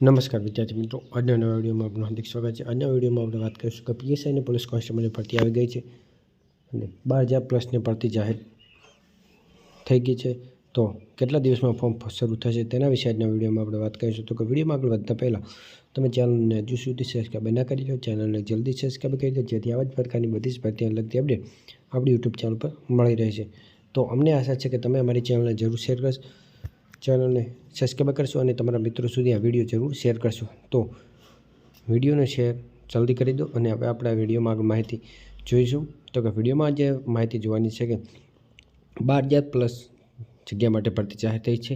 નમસ્કાર વિદ્યાર્થી મિત્રો, આજના નવા વિડીયોમાં આપનું હાર્દિક સ્વાગત છે। આજના વિડીયોમાં આપણે વાત કરીશું કે પીએસઆઈ અને પોલીસ કોન્સ્ટેબલની ભરતી આવી ગઈ છે અને 12,000+ ભરતી જાહેર થઈ ગઈ છે। તો કેટલા દિવસમાં ફોર્મ શરૂ થશે તેના વિશે આજના વિડીયોમાં આપણે વાત કરીશું। તો કે વિડીયોમાં આગળ વધતા પહેલાં તમે ચેનલને હજુ સુધી સબસ્ક્રાઈબ ના કરી લો, ચેનલને જલ્દી સબસ્ક્રાઈબ કરી દો, જેથી આવા જ પ્રકારની બધી જ ભરતીઓને લગતી અપડેટ આપણી યુટ્યુબ ચેનલ પર મળી રહેશે। તો અમને આશા છે કે તમે અમારી ચેનલને જરૂર શેર કરશો, ચેનલને સબસ્ક્રાઈબ કરશો અને તમારા મિત્રો સુધી આ વિડીયો જરૂર શેર કરશો। તો વિડીયોને શેર જલ્દી કરી દો અને હવે આપણે આ વિડીયોમાં આગળ માહિતી જોઈશું। તો કે વિડીયોમાં જે માહિતી જોવાની છે કે 12,000+ જગ્યા માટે ભરતી જાહેર થઈ છે।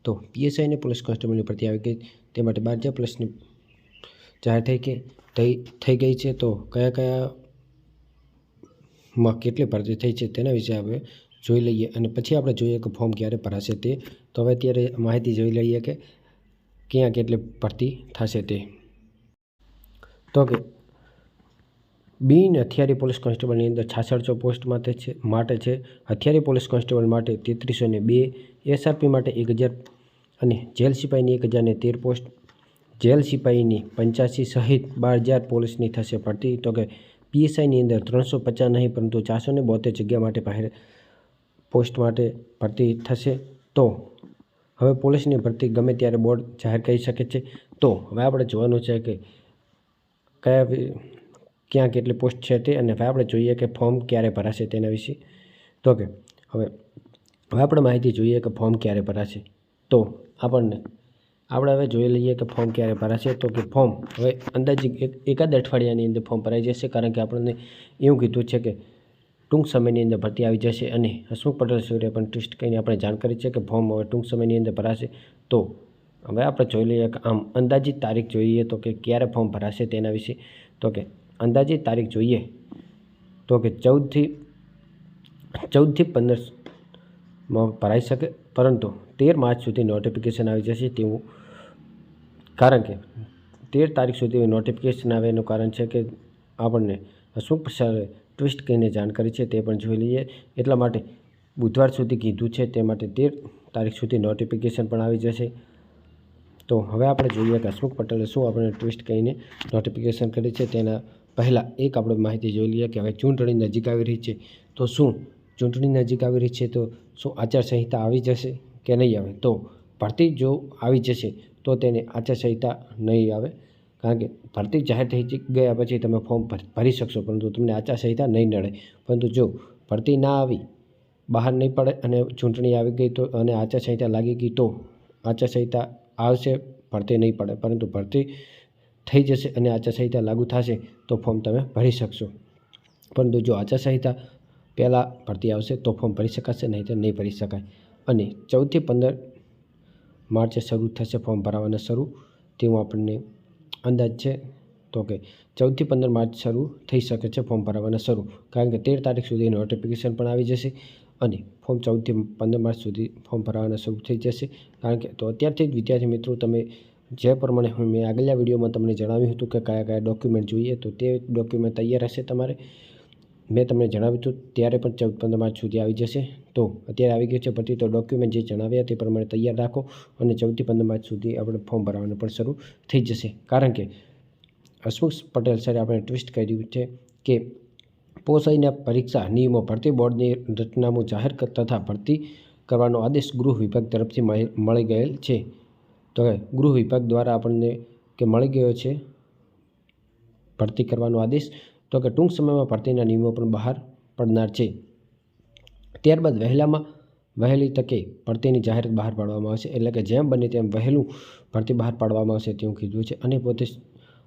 તો પીએસઆઈ અને પોલીસ કોન્સ્ટેબલની ભરતી આવી ગઈ, તે માટે 12,000+ની જાહેર થઈ ગઈ છે। તો કયા કેટલી ભરતી થઈ છે તેના વિશે આપણે જોઈ લઈએ અને પછી આપણે જોઈએ કે ફોર્મ ક્યારે ભરાશે તે। તો હવે અત્યારે માહિતી જોઈ લઈએ કે ક્યાં કેટલી ભરતી થશે તે। તો કે બિન હથિયારી પોલીસ કોન્સ્ટેબલની અંદર 6600 પોસ્ટ માટે છે। હથિયારી પોલીસ કોન્સ્ટેબલ માટે 3302, એસઆરપી માટે 1000 અને જેલ સિપાહીની 1013 પોસ્ટ, જેલ સિપાહીની 85 સહિત 12,000 પોલીસની થશે ભરતી। તો કે પીએસઆઈની અંદર 350 નહીં પરંતુ 472 જગ્યા માટે પોસ્ટ માટે ભરતી થશે। તો હવે પોલીસની ભરતી ગમે ત્યારે બોર્ડ જાહેર કરી શકે છે। તો હવે આપણે જોવાનું છે કે ક્યાં કેટલી પોસ્ટ છે તે, અને હવે આપણે જોઈએ કે ફોર્મ ક્યારે ભરાશે તેના વિશે। તો કે હવે આપણે માહિતી જોઈએ કે ફોર્મ ક્યારે ભરાશે। તો આપણે હવે જોઈ લઈએ કે ફોર્મ ક્યારે ભરાશે। તો કે ફોર્મ હવે અંદાજિત એકાદ અઠવાડિયાની અંદર ફોર્મ ભરાઈ જશે, કારણ કે આપણને એવું કીધું છે કે ટૂંક સમયની અંદર ભરતી આવી જશે। અને હસમુખ પટેલ સરે પણ ટ્વિસ્ટ કરીને આપણે જાણકારી છે કે ફોર્મ હવે ટૂંક સમયની અંદર ભરાશે। તો હવે આપણે જોઈ લઈએ કે આમ અંદાજિત તારીખ જોઈએ તો કે ક્યારે ફોર્મ ભરાશે તેના વિશે। તો કે અંદાજિત તારીખ જોઈએ તો કે 14થી 15માં ભરાઈ શકે, પરંતુ 13 માર્ચ સુધી નોટિફિકેશન આવી જશે તેવું, કારણ કે 13 તારીખ સુધી નોટિફિકેશન આવે એનું કારણ છે કે આપણને હસમુખ સરે ટ્વિસ્ટ કરીને જાણકારી છે તે પણ જોઈ લઈએ। એટલા માટે બુધવાર સુધી કીધું છે, તે માટે 13 તારીખ સુધી નોટિફિકેશન પણ આવી જશે। તો હવે આપણે જોઈએ કે હસમુખ પટેલે શું આપણે ટ્વિસ્ટ કરીને નોટિફિકેશન કરી છે। તેના પહેલાં એક આપણે માહિતી જોઈ લઈએ કે હવે ચૂંટણી નજીક આવી રહી છે, તો શું ચૂંટણી નજીક આવી રહી છે તો શું આચારસંહિતા આવી જશે કે નહીં આવે? તો ભરતી જો આવી જશે તો તેને આચારસંહિતા નહીં આવે, કારણ કે ભરતી જાહેર થઈ ગયા પછી તમે ફોર્મ ભરી શકશો, પરંતુ તમને આચારસંહિતા નહીં નડે। પરંતુ જો ભરતી ના આવી, બહાર નહીં પડે અને ચૂંટણી આવી ગઈ તો અને આચારસંહિતા લાગી ગઈ તો આચારસંહિતા આવશે, ભરતી નહીં પડે, પરંતુ ભરતી થઈ જશે અને આચારસંહિતા લાગુ થશે તો ફોર્મ તમે ભરી શકશો। પરંતુ જો આચારસંહિતા પહેલાં ભરતી આવશે તો ફોર્મ ભરી શકાશે, નહીં તો નહીં ભરી શકાય। અને 14થી 15 માર્ચે શરૂ થશે ફોર્મ ભરાવાના શરૂ, તેવું આપણને અંદાજ છે। તો કે 14થી 15 માર્ચ શરૂ થઈ શકે છે ફોર્મ ભરાવાના શરૂ, કારણ કે 13 તારીખ સુધી નોટિફિકેશન પણ આવી જશે અને ફોર્મ 14થી 15 માર્ચ સુધી ફોર્મ ભરાવાના શરૂ થઈ જશે। કારણ કે તો અત્યારથી જ વિદ્યાર્થી મિત્રો, તમે જે પ્રમાણે મેં આગલા વિડીયોમાં તમને જણાવ્યું હતું કે કયા કયા ડોક્યુમેન્ટ જોઈએ, તો તે ડોક્યુમેન્ટ તૈયાર હશે તમારે। મેં તમને જણાવ્યું હતું ત્યારે પણ 14-15 માર્ચ સુધી આવી જશે। તો અત્યારે આવી ગયું છે ભરતી, તો ડોક્યુમેન્ટ જે જણાવ્યા તે પ્રમાણે તૈયાર રાખો અને 14થી 15 માર્ચ સુધી આપણે ફોર્મ ભરવાનું પણ શરૂ થઈ જશે। કારણ કે હસમુખ પટેલ સરે આપણે ટ્વિસ્ટ કર્યું છે કે પોસાઈના પરીક્ષા નિયમો ભરતી બોર્ડની રચનામું જાહેર તથા ભરતી કરવાનો આદેશ ગૃહ વિભાગ તરફથી મળી ગયેલ છે। તો ગૃહ વિભાગ દ્વારા આપણને કે મળી ગયો છે ભરતી કરવાનો આદેશ। તો કે ટૂંક સમયમાં ભરતીના નિયમો પણ બહાર પડનાર છે। ત્યારબાદ વહેલી તકે ભરતીની જાહેરાત બહાર પાડવામાં આવશે, એટલે કે જેમ બને તેમ વહેલું ભરતી બહાર પાડવામાં આવશે તેવું કીધું છે। અને પોતે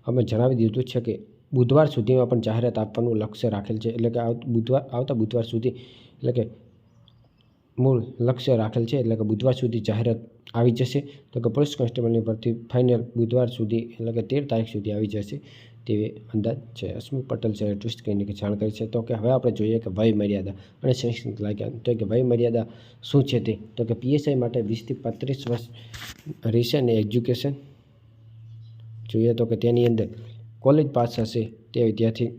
અમે જણાવી દીધું છે કે બુધવાર સુધીમાં પણ જાહેરાત આપવાનું લક્ષ્ય રાખેલ છે, એટલે કે આવતા બુધવાર સુધી, એટલે કે મૂળ લક્ષ્ય રાખેલ છે, એટલે કે બુધવાર સુધી જાહેરાત આવી જશે। તો કે પોલીસ કોન્સ્ટેબલની ભરતી ફાઇનલ બુધવાર સુધી, એટલે કે 13 તારીખ સુધી આવી જશે તેવી અંદાજ છે। હસમુખ પટેલ છે ટ્વિસ્ટ કરીને જાણકારી છે। તો કે હવે આપણે જોઈએ કે વય મર્યાદા અને શૈક્ષણિક લાયકાત, તો કે વય મર્યાદા શું છે તે, તો કે પીએસઆઈ માટે 20થી 35 વર્ષ રહેશે અને એજ્યુકેશન જોઈએ તો કે તેની અંદર કોલેજ પાસ હશે તે વિદ્યાર્થી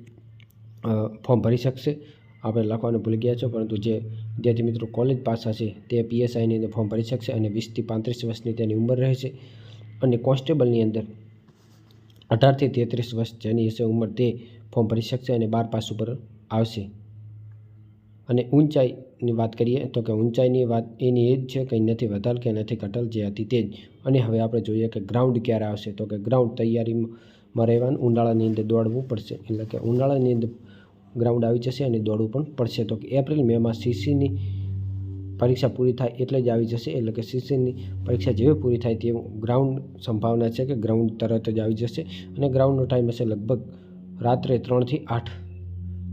ફોર્મ ભરી શકશે। આપણે લખવાનું ભૂલી ગયા છો, પરંતુ જે વિદ્યાર્થી મિત્રો કોલેજ પાસ હશે તે પીએસઆઈની અંદર ફોર્મ ભરી શકશે અને 20થી 35 વર્ષની તેની ઉંમર રહેશે અને કોન્સ્ટેબલની અંદર 18 થી 33 વર્ષ જેની હશે ઉંમર તે ફોર્મ ભરી શકશે અને 12 પાસ ઉપર આવશે। અને ઊંચાઈની વાત કરીએ તો કે ઊંચાઈની વાત એની એ જ છે, કંઈ નથી વધારે કે નથી ઘટેલ, જે હતી તે જ। અને હવે આપણે જોઈએ કે ગ્રાઉન્ડ ક્યારે આવશે, તો કે ગ્રાઉન્ડ તૈયારીમાં રહેવાનું, ઉનાળાની અંદર દોડવું પડશે, એટલે કે ઉનાળાની અંદર ગ્રાઉન્ડ આવી જશે અને દોડવું પણ પડશે। તો કે એપ્રિલ મેમાં સીસીની પરીક્ષા પૂરી થાય એટલે જ આવી જશે, એટલે કે સીસીની પરીક્ષા જેવી પૂરી થાય તેવું ગ્રાઉન્ડ સંભાવના છે કે ગ્રાઉન્ડ તરત જ આવી જશે। અને ગ્રાઉન્ડનો ટાઈમ હશે લગભગ રાત્રે 3 થી 8,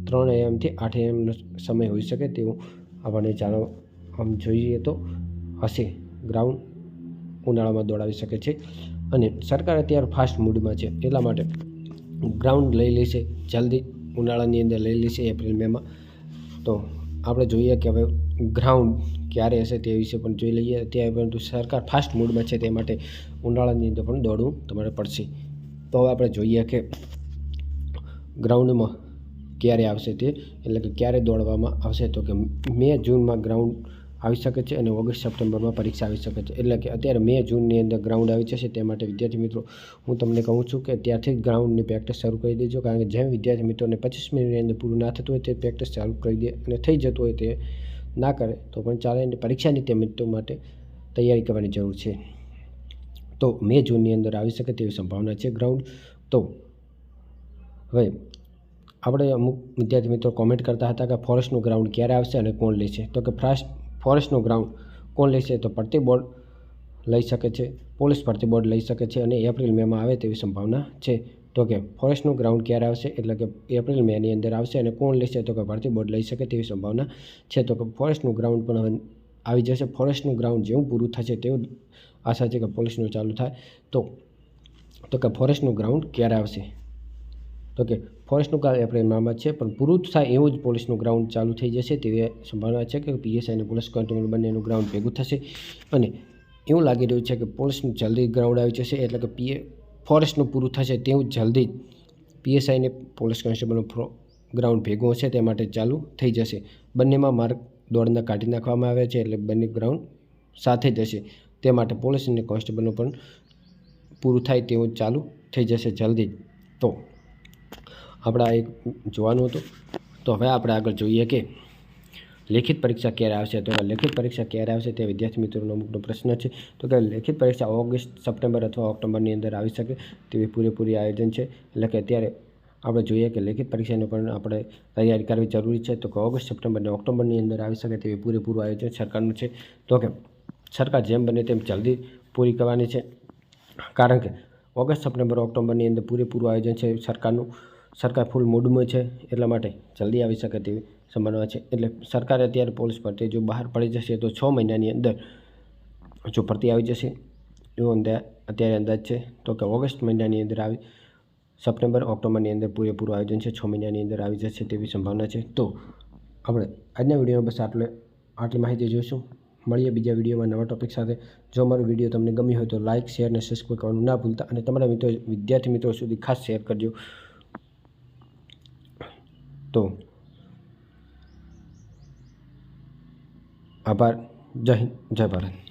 3 AM થી 8 AMનો સમય હોઈ શકે તેવું આપણને આમ જોઈએ તો હશે। ગ્રાઉન્ડ ઉનાળામાં દોડાવી શકે છે અને સરકાર અત્યારે ફાસ્ટ મૂડમાં છે, એટલા માટે ગ્રાઉન્ડ લઈ લેશે જલ્દી, ઉનાળાની અંદર લઈ લેશે એપ્રિલ મેમાં। તો આપણે જોઈએ કે હવે ગ્રાઉન્ડ ક્યારે હશે તે વિશે પણ જોઈ લઈએ અત્યારે, પરંતુ સરકાર ફાસ્ટ મૂડમાં છે તે માટે ઉનાળાની અંદર પણ દોડવું તમારે પડશે। તો હવે આપણે જોઈએ કે ગ્રાઉન્ડમાં ક્યારે આવશે તે, એટલે કે ક્યારે દોડવામાં આવશે, તો કે મે જૂનમાં ગ્રાઉન્ડ આવી શકે છે અને ઓગસ્ટ સપ્ટેમ્બરમાં પરીક્ષા આવી શકે છે। એટલે કે અત્યારે મે જૂનની અંદર ગ્રાઉન્ડ આવી જશે, તે માટે વિદ્યાર્થી મિત્રો હું તમને કહું છું કે ત્યારથી જ ગ્રાઉન્ડની પ્રેક્ટિસ શરૂ કરી દેજો, કારણ કે જેમ વિદ્યાર્થી મિત્રોને 25 મિનિટની અંદર પૂરું ના થતું હોય તે પ્રેક્ટિસ ચાલુ કરી દે અને થઈ જતું હોય તે ના કરે તો પણ ચાલે, અને પરીક્ષાની તે મિત્રો માટે તૈયારી કરવાની જરૂર છે। તો મે જૂનની અંદર આવી શકે તેવી સંભાવના છે ગ્રાઉન્ડ। તો હવે આપણે અમુક વિદ્યાર્થી મિત્રો કોમેન્ટ કરતા હતા કે ફોરેસ્ટનું ગ્રાઉન્ડ ક્યારે આવશે અને કોણ લેશે, તો કે ફોરેસ્ટનું ગ્રાઉન્ડ કોણ લેશે, તો ભરતી બોર્ડ લઈ શકે છે, પોલીસ ભરતી બોર્ડ લઈ શકે છે અને એપ્રિલ મેમાં આવે તેવી સંભાવના છે। તો કે ફોરેસ્ટનું ગ્રાઉન્ડ ક્યારે આવશે, એટલે કે એપ્રિલ મેની અંદર આવશે અને કોણ લેશે, તો કે ભરતી બોર્ડ લઈ શકે તેવી સંભાવના છે। તો કે ફોરેસ્ટનું ગ્રાઉન્ડ પણ હવે આવી જશે। ફોરેસ્ટનું ગ્રાઉન્ડ જેવું પૂરું થશે તેવું આશા છે કે પોલીસનું ચાલુ થાય, તો કે ફોરેસ્ટનું ગ્રાઉન્ડ ક્યારે આવશે, તો કે ફોરેસ્ટનું કામ એપ્રિલ મેમાં છે, પણ પૂરું થાય એવું જ પોલીસનું ગ્રાઉન્ડ ચાલુ થઈ જશે તેવી સંભાવના છે કે પીએસઆઈ અને પોલીસ કોન્સ્ટેબલ બંનેનું ગ્રાઉન્ડ ભેગું થશે। અને એવું લાગી રહ્યું છે કે પોલીસનું જલ્દી ગ્રાઉન્ડ આવી જશે, એટલે કે ફોરેસ્ટનું પૂરું થશે તેવું જલ્દી પીએસઆઈ અને પોલીસ કોન્સ્ટેબલનું ગ્રાઉન્ડ ભેગું હશે, તે માટે ચાલુ થઈ જશે। બંનેમાં માર્ક દોડના કાઢી નાખવામાં આવ્યા છે, એટલે બંને ગ્રાઉન્ડ સાથે જ હશે, તે માટે પોલીસ અને કોન્સ્ટેબલનું પણ પૂરું થાય તેવું ચાલુ થઈ જશે જલ્દી જ। તો આપણે આ એક જોવાનું હતું। તો હવે આપણે આગળ જોઈએ કે લેખિત પરીક્ષા ક્યારે આવશે, તો લેખિત પરીક્ષા ક્યારે આવશે તે વિદ્યાર્થી મિત્રોનો અમુકનો પ્રશ્ન છે। તો કે લેખિત પરીક્ષા ઓગસ્ટ, સપ્ટેમ્બર અથવા ઓક્ટોબરની અંદર આવી શકે તેવી પૂરેપૂરી આયોજન છે, એટલે કે અત્યારે આપણે જોઈએ કે લેખિત પરીક્ષાની પણ આપણે તૈયારી કરવી જરૂરી છે। તો કે ઓગસ્ટ, સપ્ટેમ્બર અને ઓક્ટોબરની અંદર આવી શકે તેવી પૂરેપૂરું આયોજન સરકારનું છે। તો કે સરકાર જેમ બને તેમ જલ્દી પૂરી કરવાની છે, કારણ કે ઓગસ્ટ, સપ્ટેમ્બર, ઓક્ટોબરની અંદર પૂરેપૂરું આયોજન છે સરકારનું, સરકાર ફૂલ મૂડમાં છે, એટલા માટે જલ્દી આવી શકે તેવી સંભાવના છે। એટલે સરકારે અત્યારે પોલીસ ભરતી જો બહાર પડી જશે તો 6 મહિનાની અંદર જો ભરતી આવી જશે એવો અત્યારે અંદાજ છે। તો કે ઓગસ્ટ મહિનાની અંદર આવી, સપ્ટેમ્બર, ઓક્ટોબરની અંદર પૂરેપૂરું આયોજન છે, 6 મહિનાની અંદર આવી જશે તેવી સંભાવના છે। તો આપણે આજના વિડીયોમાં બસ આટલી માહિતી જોઈશું, મળીએ બીજા વિડીયોમાં નવા ટોપિક સાથે। જો અમારો વિડીયો તમને ગમ્યો હોય તો લાઇક, શેર અને સબસ્ક્રાઈબ કરવાનું ના ભૂલતા, અને તમારા વિદ્યાર્થી મિત્રો સુધી ખાસ શેર કરજો। તો આભાર, જય હિન્દ, જય ભારત।